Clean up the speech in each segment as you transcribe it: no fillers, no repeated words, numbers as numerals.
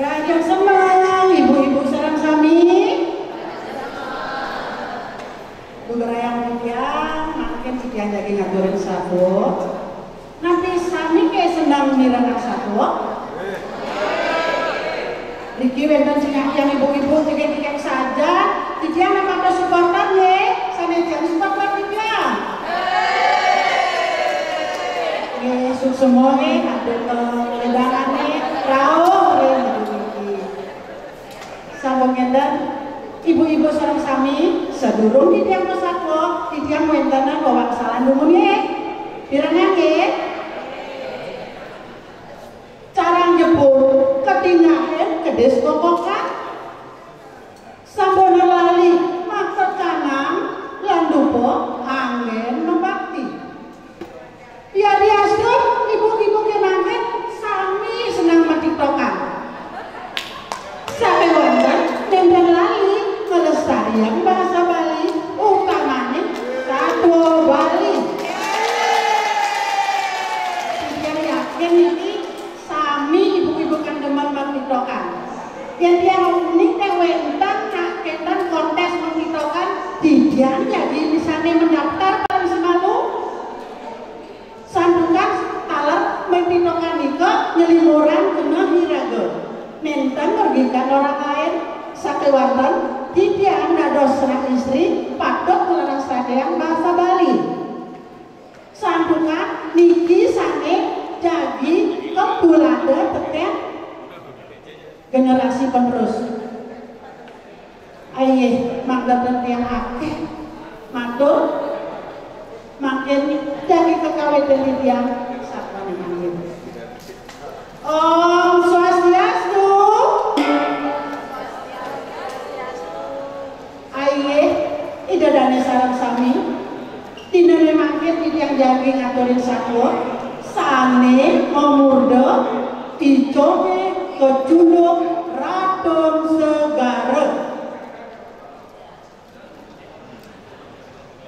Raja senang, ibu-ibu sareng sami. Budaya yang tiang, makin tiang jadi ngaturin satu. Nanti sami kayak senang mirana satu. Riki wenten singak yang ibu-ibu tiga-tiga saja. Tiang nama ada supportan ye, sana jangan supportan tiang. Yesus semua nih, ada kelendangan nih, rauh sabung ngeten ibu-ibu sareng sami sedurung di tiang pesako di tiang wentenan bawa kesalahan dumunye pirang nggih cara njebur ketingahen kedes kokokan sampun lali maksud kanang lan dupo anggen membakti ya diasuk ibu-ibu kenangan sami senang matiktokan sampai wonten nembang lali melestarikan bahasa Bali utamanya Satwa Bali. Yang yakin ini sami ibu-ibu kan demen mengitokan. Yang unik teh wentan nak kentan kontes mengitokan didian jadi misalnya mendaftar paling semalu sandungan taler mengitokan itu nyelimuran kena hiraga. Nenten merugikan orang lain sakewanten tidak anda dosra istri padok melarang sadeang bahasa Bali sandungan niki sane jadi kebulade teken generasi penerus ayeh magdaten yang akeh matur makin jadi kekawetan tiang sapanengan Om Swastiastu. Ayeh, ida dane sareng sami. Dinane makin yang jagi ngaturin satwa. Sane ngomurdo dicobe kecunduk Raton Segara.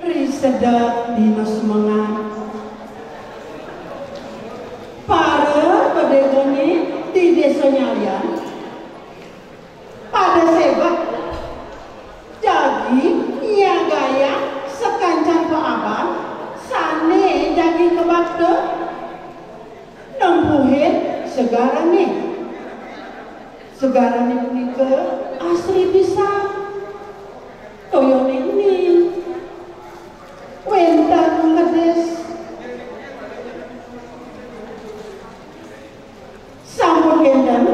Risedak dinas mengan. Para pedegoni di desa Nyalian pada sebat jadi ia gaya sekancan paaban sane jadi kebakte nempuhin segarane ke asri bisa toyone ini wentang ngedes sampun gendang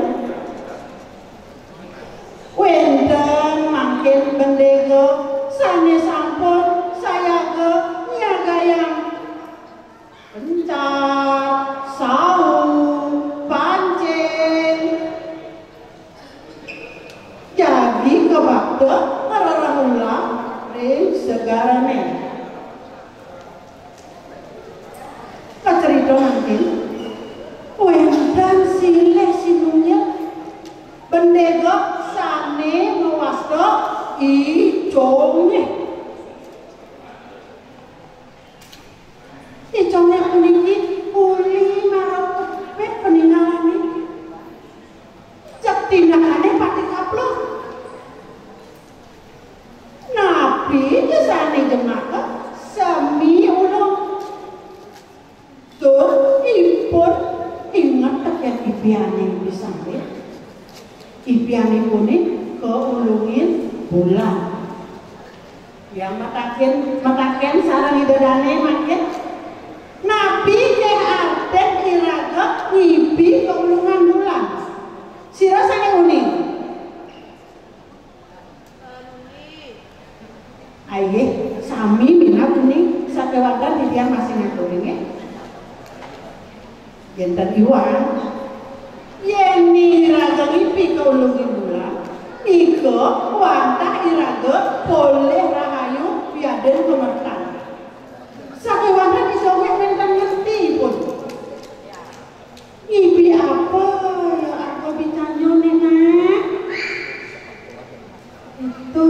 wenten makin bendego sane sampun saya ke nyagayang pencar saung pancing jadi kebakte ngararang ulang ring segarane kecerita makin wenten sileh sinunya bendego sane mewasto icongnya puniki uli marau pet peninggalane cek tindakane pati kaplok napi sane jemaka sami ulung tuh ipun ingat tekan ipiane bisa ipiane kuning keulungin bulan yang mataken sarang idodane makin nabi ke arten iraga ngipi keulungan bulan sira sange uning ayeh sami minat uning sakewadan di tiang masih ngaturing ya genten iwan yeni iraga ngipi keulungin bulan iko wantah iraga boleh rahayu biaden kemertan sakewadan isogek mentan ngerti pun ngipi apa ya aku bicanyo nenek itu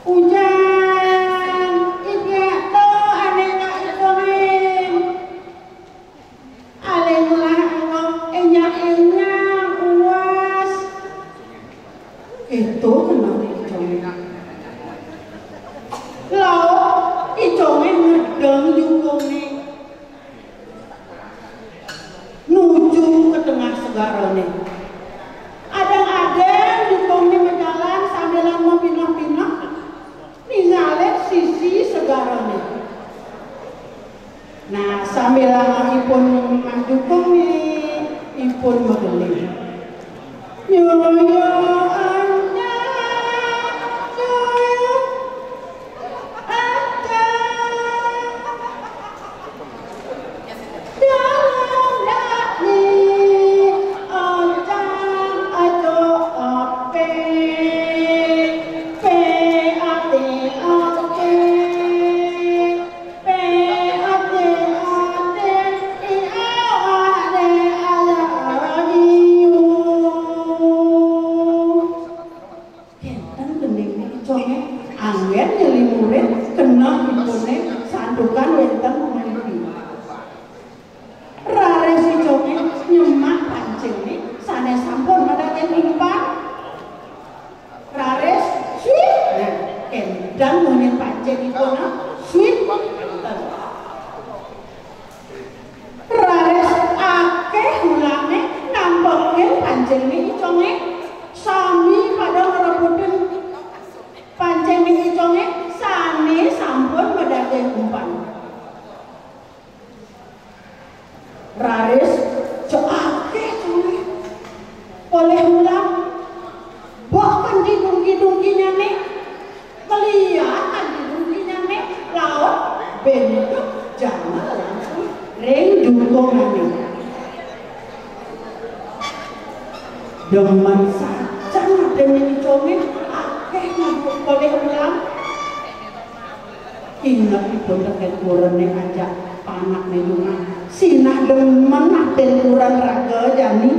hujan ipi to aneka itu aleng lah enya segarone. Adang-adang dukungnya berjalan sambilan mau pindah-pindah ninggalin sisi segarone. Nah sambilan ipun mendukung nih ipun megeli nyoyo anja nyoyo anja dalam dakni ojang ajo ope pe ate ope pe ate ate i awade ayariu kenten gending iconge anggen nyeli murid kena ipune sandukan wenten melipi rare si conge nyemak pancing nih sane sampun madaken impan rares sweet nah kendang mungkin pancing ipun sweet rares akeh mulane nampokin pancing nih iconge sami pada ngerebutin pancing nih iconge sane sampun madaken umpan rares coake conge oleh ulang bahkan didungki-dungkinya nih kelihatan didungkinya nih laut bentuk jangan langsung ring dukungan nih demen saja ngadengin conge akeh ngabuk oleh ulang ingat ipun teken kurene ajak panak nih rumah sinah demen aden kurang raga jani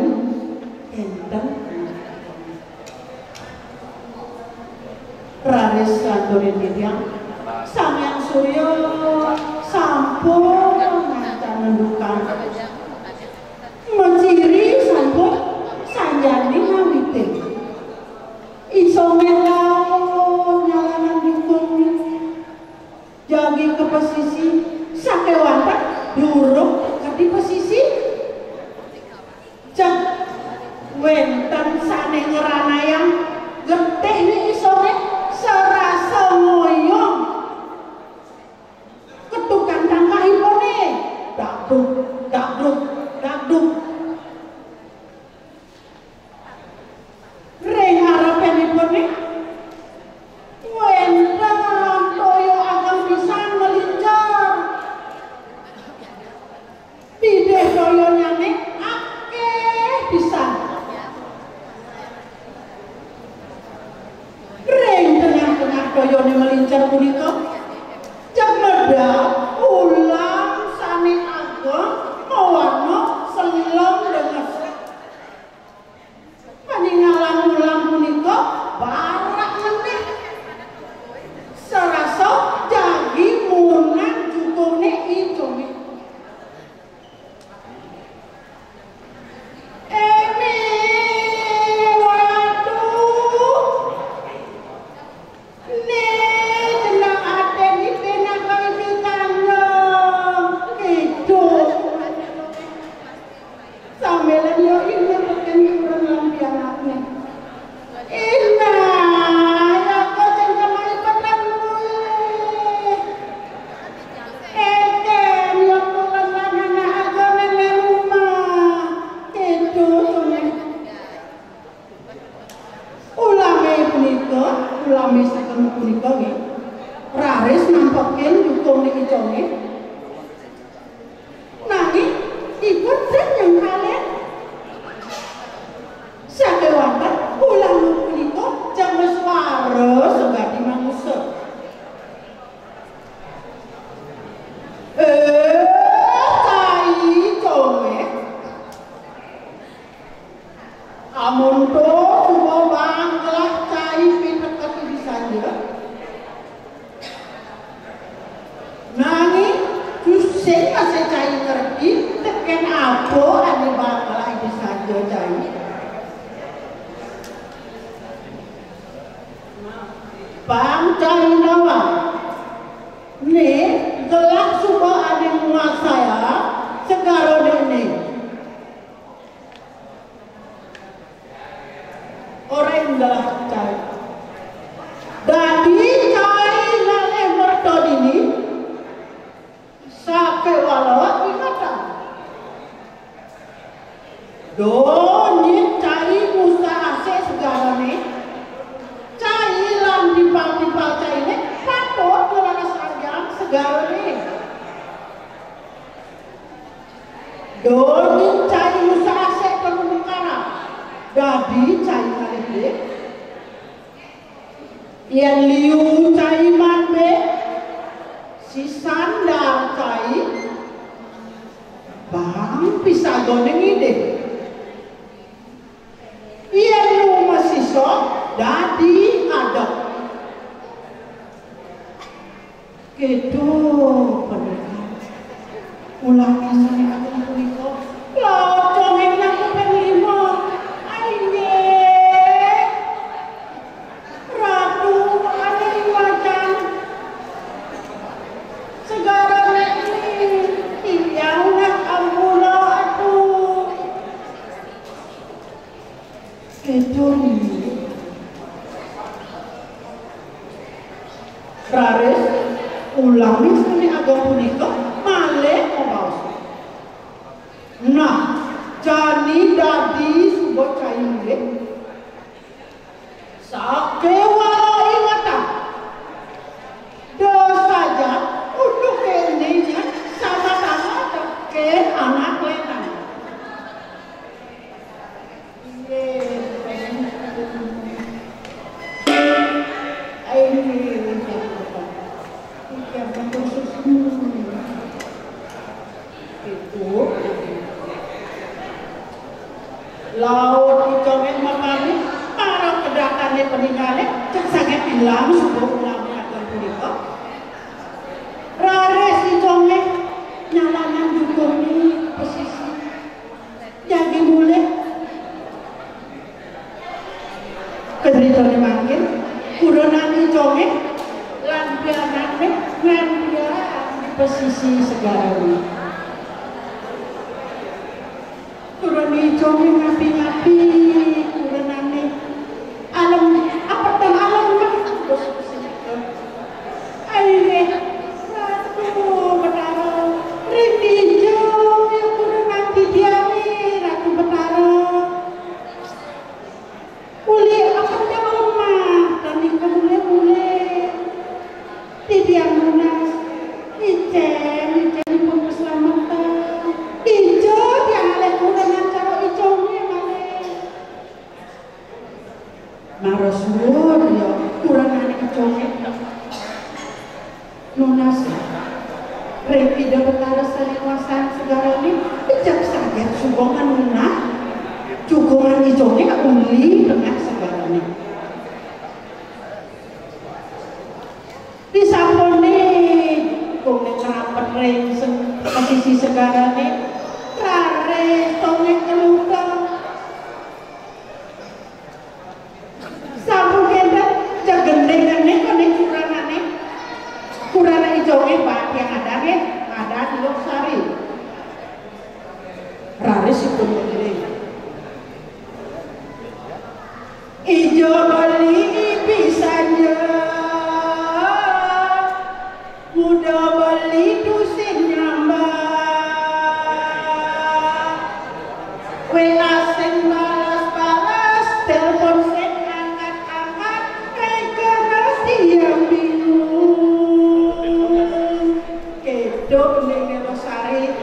enten raris kantorin tiang samyang suryo sampun ngancam mendukan menciri sampun sanjani ngawite iso melau nyalanan dukung jagi ke posisi sakewantan duruk di posisi cek wenten sane ngeranayang getih nih isone serasa ngoyong ketukan tangkah ipone dakduk dakduk dakduk ring harapan ipone wenten toyo agam pisan melincar pideh toyonya nih akeh pisan ring tengah-tengah toyone melincar punika cemedap ulang sane ageng mawarna selong denges paningalan ulang punika barak meneh serasa jagi munang jukune icone raris nampokin dukung nih iconge nanging ikut dan yang kalian sakewantan ulang punika jam suara sebadi manusia cai conge amun to cuma banglah cai pindah ke saja nanging juseng masih cai ngerti teken apa ane banglah ini saja cai bang cai nawa nih gelap suka ane muat saya segaro dene Donit cai usaha segarane cai lan dipal-dipal caine patut ngelana sarjang segarane donit cai usaha segarane dadi cai kalende yang liu cai manbe si sandal cai bang bisa goneng ide iya lu masih sok dadi ada gitu bener ulangnya sani aku punika locong yang aku penglima aine ratu ada wajan segala ini yang nak ampula aku kedung raris ulangi sekali agak punika malih mabaos nah jani dadi subot cai mulih sakewai mata dosaja untuk kenenya sama-sama teken anak lenan laut dicomet mamami para kedatane peninggalé cek sanget ilang subuh ulangnya akan punika rares dicomet nyalanan dukungnya posisi jadi mulai kedritone makin kudonan dicomet lan bianane ngan dia di posisi segarane kurani comi ngapi-ngapi kuranane alam apa tang alam mah bos kesini aire ratu betara rindi jo ya kuranang didiami ratu betara uli apa tang lemah dan mulai didiam lunas icen pun keselamatan ijo yang alih kurangan cara ijonya malih marasuwun ya kurangane ijonya lunas reki betara saliwasan segarane ijak saget sugongan lunas cukungan ijonya uli dengan segarane disampone kung ngerapet ring posisi segarane rare tongek kelutang sampun kenda jagendeng-gendeng kone kurana ijonge pak yang ada di Loksari rare sipun ngene ijo beli bisanya muda beli dusin nyambah WA sing balas telepon sing angkat karena dia bingung kedok ning Losari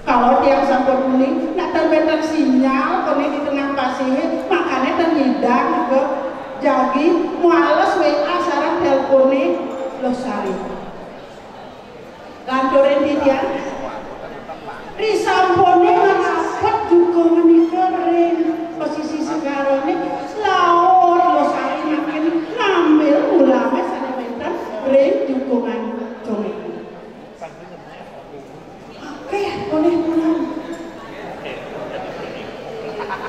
kalau tiang sampun kuning nak terbentak sinyal kone di tengah pasir makanya ternyidang ke jagi males WA sarang telepone Losari lanturin di dia risampone ngapet juga menikering posisi segarane laur Losari makin ngambil ulama salimeter ring dukungan conge oke boleh pulang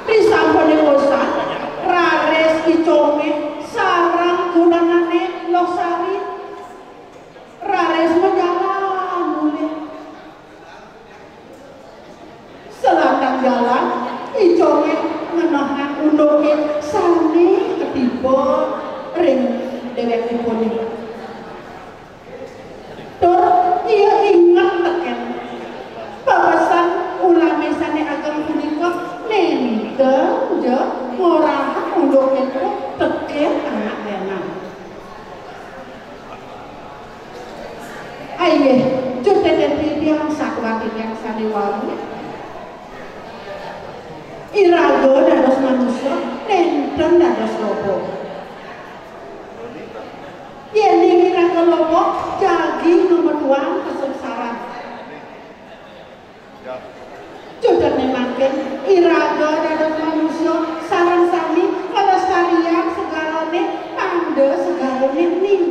risampone bosan rares iconge sarang gunanane Losari rares menjalan mulai selatan jalan ijonge menahan unduke sane ketiba ring dhewekipun tur ia ingat teken babasan ulame sane ageng iraga dados manusia nenten dados lopo. Yen iraga lopo jagi numetuang kesengsaraan. Jodoh memakin iraga dados manusia sarang sami pelestarian segalane pande segalane ning.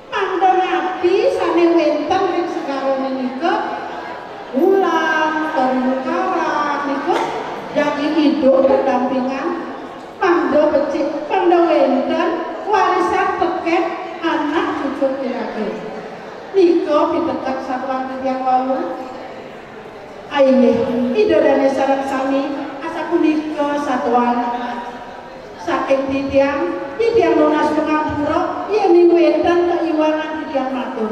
Pande nabi sane wenten ing segalane nika ulang terlukarang nika jagi hidup berdampingan pande becik pande wenten warisan teket anak cucu iraga. Nika pitekat satuan yang walu aye idodane sareng sami asa punika satuan saking titiang lunas pengapura yen wenten keiwangan titiang matur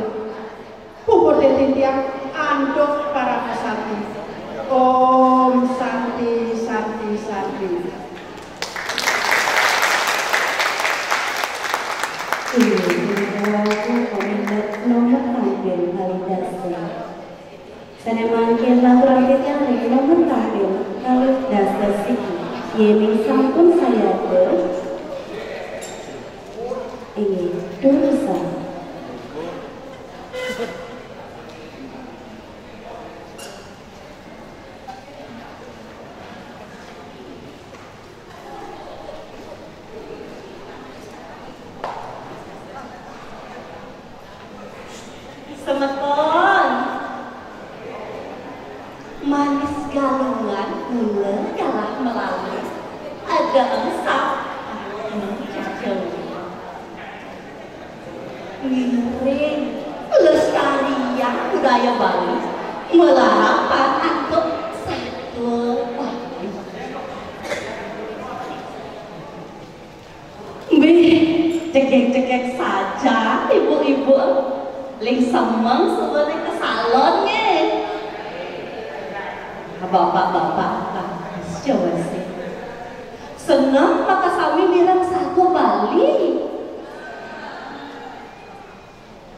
pupute titiang anduk para pesati. Om Santi Santi Santi. Nomor tampil validasi. Saya mangkin laporan yang nomor tampil validasi ini sampun saya ini tulisan. Semeton manis galungan gula kalah melalui ada emsak jajal miring lestarian budaya Bali melarapan untuk satu cekek-cekek saja ibu-ibu ling semang sebenarnya ke salonnya bapak-bapak coba sih senang maka sami bilang sago Bali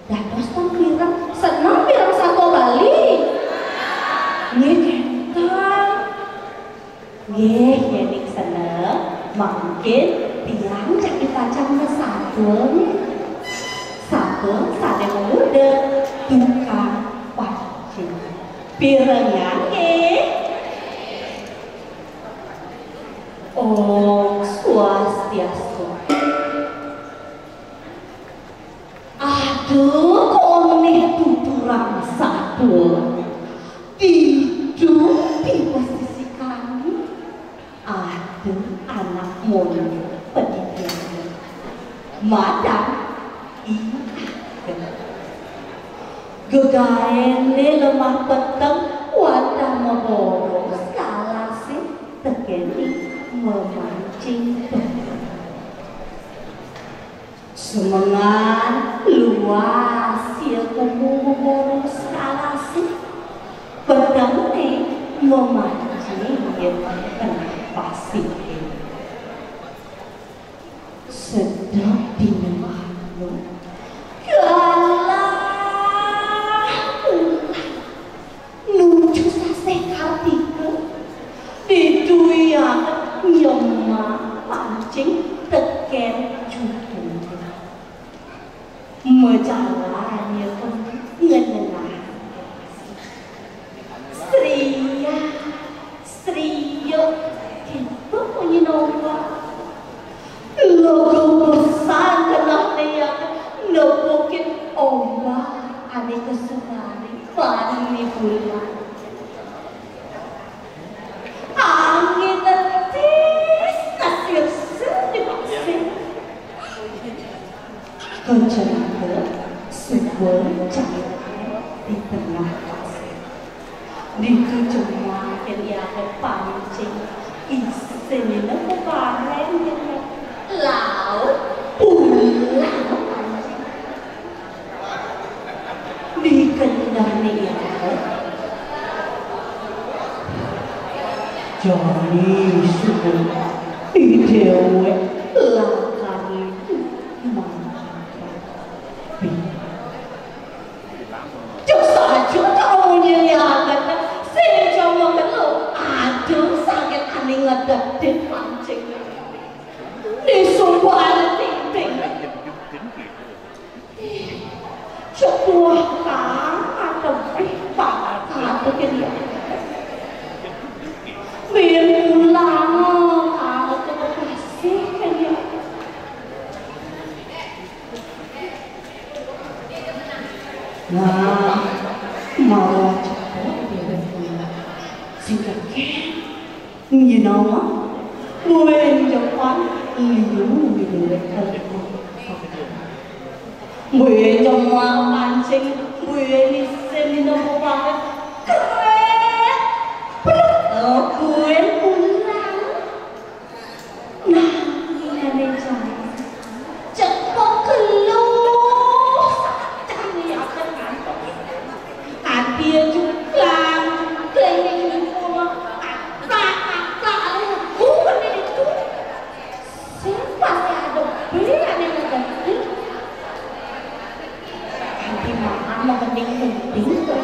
dados kan bilang senang bilang sago Bali nyekentan yenik senang makin bilang jadi pacangnya sago sade muda tukang pancing pirengnya Om Swastiastu. Aduh kok nih tuturang satu tidur di posisi kami. Aduh anak muda pendidikan madam gegaene lemah peteng wadah meboro skala sih tegeni memancing semengan luas ya kumu skala sih pedang nih memancing ya pasti sedang dinemah nuju sase kartika diduyan nyema pancing teken judul mejalannya pun ngenenah Striyo itu punya nomor logo besar kena dia nepokin ombak ane kesenari pani bulan angin letis nasir sedih kencangnya sebuah cahaya di tengah pasir di kejumlah yang pancing isinya keparen yang laut pulang di kendangnya jadi sudah idewe lakari cuk saja tahu nyelihatkan saya coba lo aduh sakit aneh gede pancing disumpah ting-ting sebuah kang atau pipa atau dia biar pulang kalau kasih kan dia nah mau như nó quên cho con yêu người thân nguyện cho hoa bàn sinh nguyện đi xem đi đâu qua ở nguyện cũng lắm nàng là nên trái chẳng có cần lô chẳng nghĩ áp chân hẳn kia chúng làm cây này mình mua mà mình tính rồi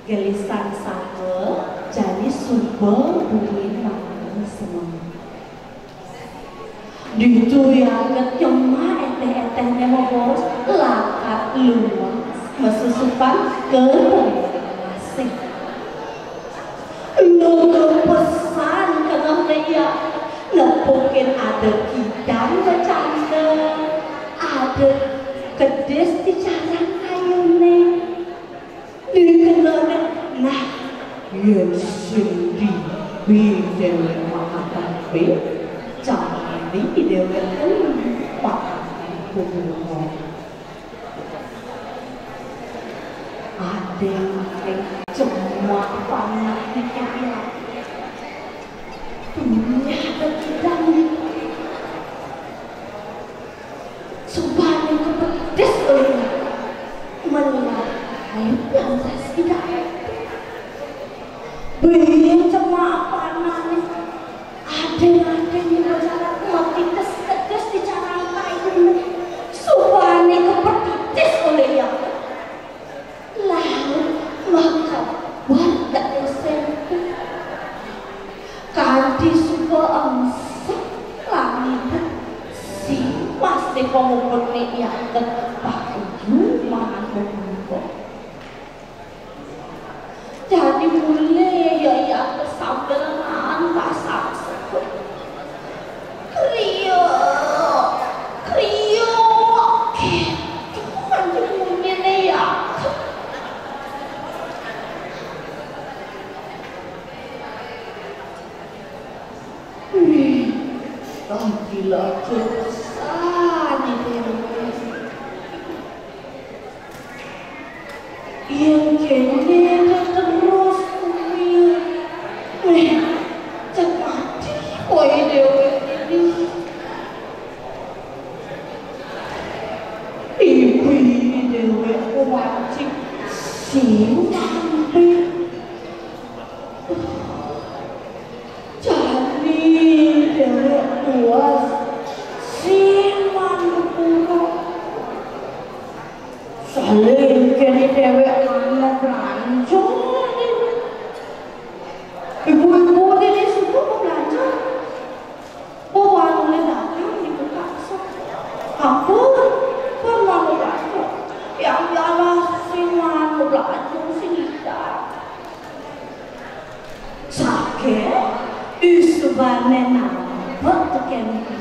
gelisan sama jadi sumber buin makan semua. Dituyakan cuma eteh-etehnya mau lakat luas mesusupan ke asing. Lo pesan ke dia, mungkin ada kidang bercanda, ada kedes di jalan ayune. Dikenal nah yang sendiri dewan makan cari dewan tempat kumpulan ada yang cuma panah dia punya kekidang supaya kepedes melihat yang tidak biar cuma panah ada yang berjalan mati kedes di cara lain supaya kepedes oleh yang lalu maka warga SMP kanti suka amsak langit si pasti pengumpul yang pakai rumah jadi mulai ya kesabaran pasar Gila cepetan ini yang kene terus cekati kowe dhewe ibu dhewe wajib sing sampe saling kene dewek anak ranjong ibu-ibu ini subuh mau belajar warungnya datang dibuka aku kan mau belajar yang jalan sing mau belajar sing tidak sakit isubane nama teken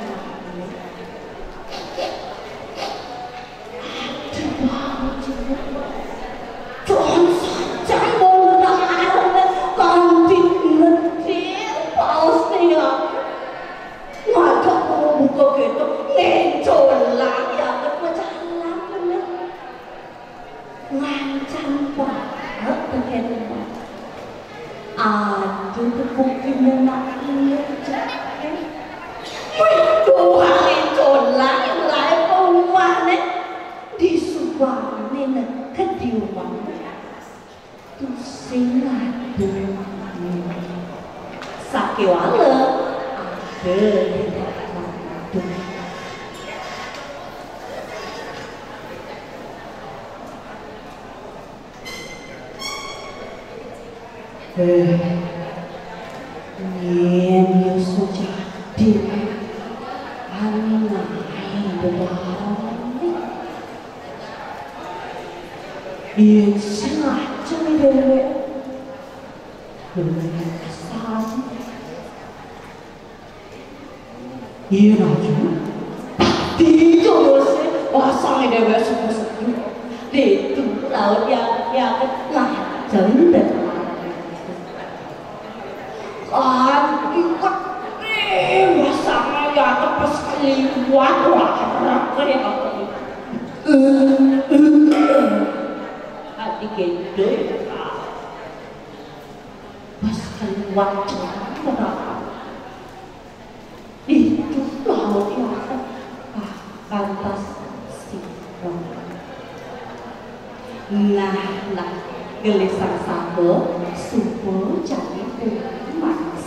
aduh buktinya nak lihat Tuhan itu lah yang lain rumahnya di subahnya kediuman tu singa sakit wala ada Yen Yusuf jadi anai bebarang Yen sengaja dewe berkesan Yen aja tidur sih pasang dewe suku-suku di laut yang cendet ikut masalah ya tepes keliwat warak kayak apa hati gede pas keliwat warak itu laut yang pantas sih nah gelisah sabo subuh jadi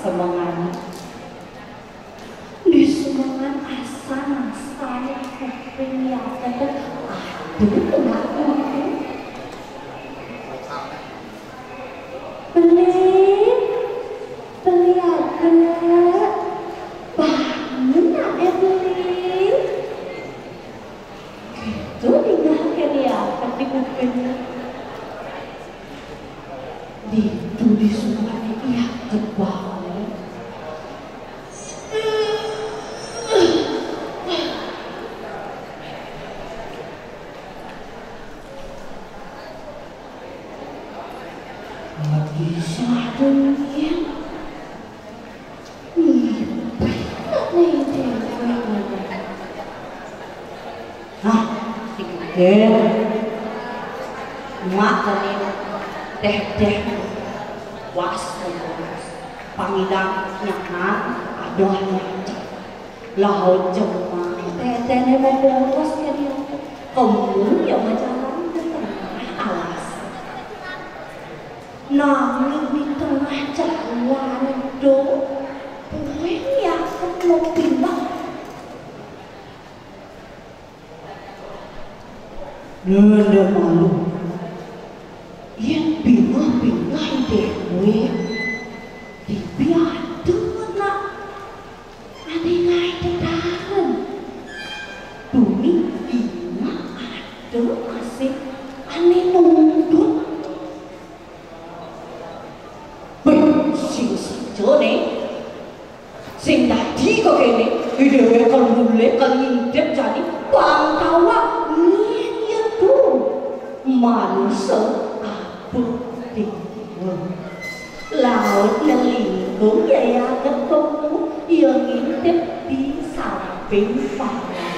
semangat di semangat asal kuping yang kata aduh kenapa beli agak bangun Evelyn gitu tinggalkan ya di kupingnya di semuanya iya terbang lagi satunya tiga mak tadi teh was pangidang nyaman aduh nyacak laut jemaah teh mau bongkos ke dia kamu yang berjalan ke tengah alas nangis di tengah jalan do gue yang mau pindah nanda malu yang pindah dewe dibiadu nak ada ngai tetaran duni ina ada masih aneh nundut sing saja nih sing tadi kok kene dewe kalau boleh kalau intip jadi bangkawa manusia apa laut yang lingkung ya ketemu dia ngintip di samping pahlawan.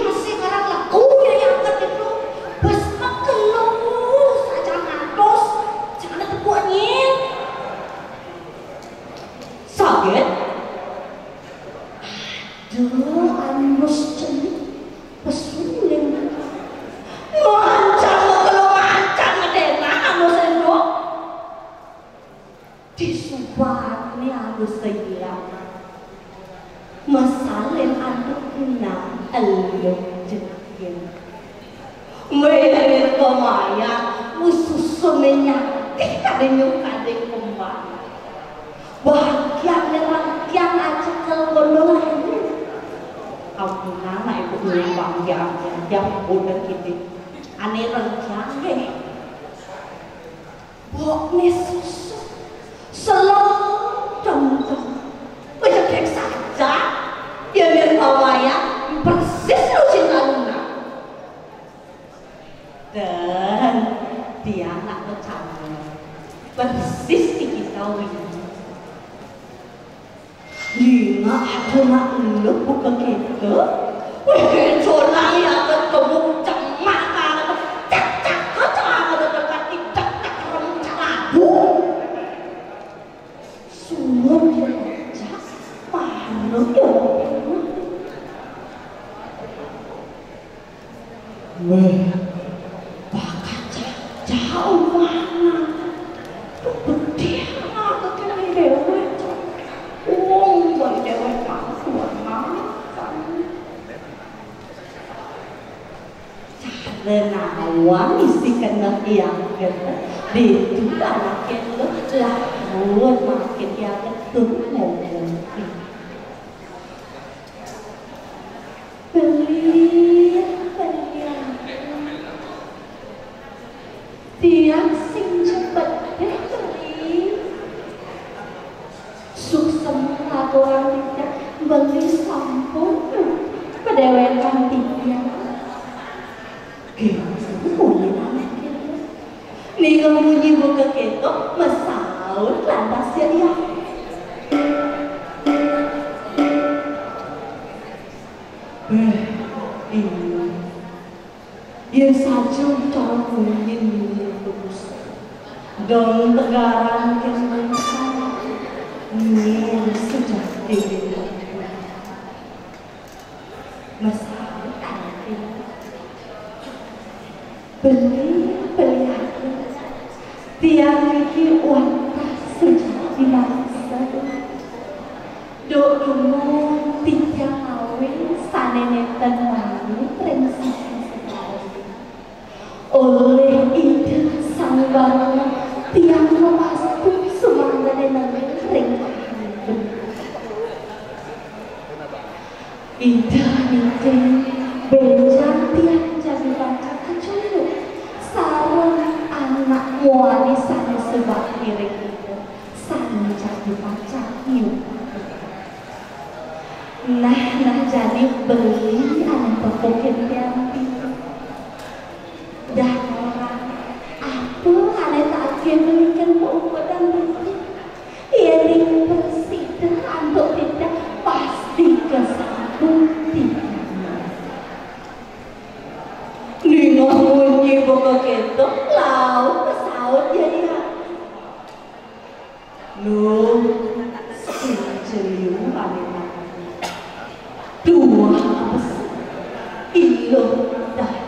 Masih ngarang lagu ya yang itu bas makeluh saja ngatos jangan terbuatnya sakit aduh anus jenis pesulin mancang kalau mancang ngedena anus itu disubahnya anus sehilang masalin aduk na alok jekin melalui kemaya mususunnya kadang kembali bahagia yang aja kalau aku nana ibu numpang yang udah gitu aneh rencana bok nesus selalu dong banyak saja dia berkawaya persis lu cinta Luna dan dia anak bercanda persis diketahui Lina ada nak lu bukan gitu wih colang ya ketemu cemak cak kacang ada dekat tidak rencana semua dia pahala ya weh bakal jauh mana gede apa kena dewe boy dewe pangkuan makan cara nawang isi kena yang gede di itu anaknya lah buat makin yang tunggu tiang sing cepet beli suksem aturan tidak beli sampun pedewetan tiang bunyi anak kita nih bunyi buka ketok mesaut lantas ya yang saja cara mungkin terus dong tegaran yang bersama ini sudah dibilang masalah beli aku tiang mikir wanita sejak di masa dok dulu tiang awin sanene tenang prinsip oleh ide sang bangga tiang memastu semangat dan ring ide benjang tiang jadi baca keculu sarang anak wali sana sebab miring itu sana jadi baca yuk nah jadi beli anak pepokin tiang dah orang apa aneh tak berikan keupatan itu ia bersih dan untuk tidak pasti kesambung tidak ningok bunyi buka ketok laut kesaut ya lu sejeliu aneh dua besar ilo dah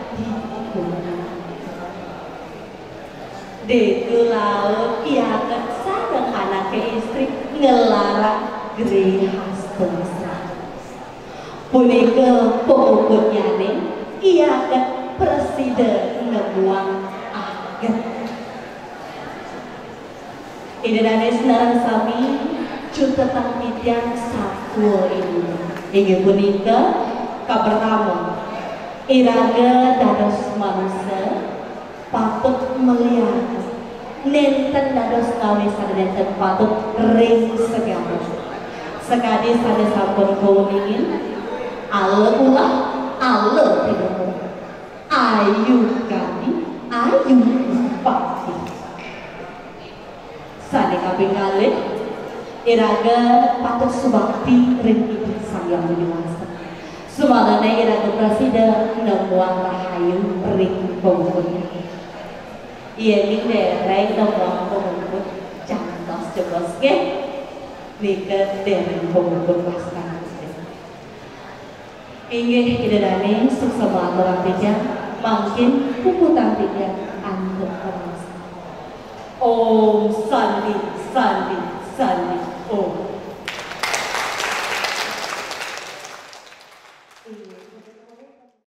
di laut ia kesal dan anaknya istri ngelarang gerehas besar punika pokoknya nih ia ke presiden ngebuang agen ini dari senaran sami jutaan tiang satu ini ingin punika pertama iraga dados manusia patut melihat nenten dados kawisan nenten patut ring segala sekali sada sampun kauningin ale ulah ale tidak ayu kami iraga patut subakti ring Ibu Sang Hyang Widi Wasa. Sumalana iraga presida nemuang rahayu ring pemukul. Iya ning dereng nemuang pemukul cantos jebos ge. Nika dereng pemukul wasana. Inggih kidadane suksama orang tiga makin puputan tiga antuk keras. Om Sandi Sandi Sandi Om.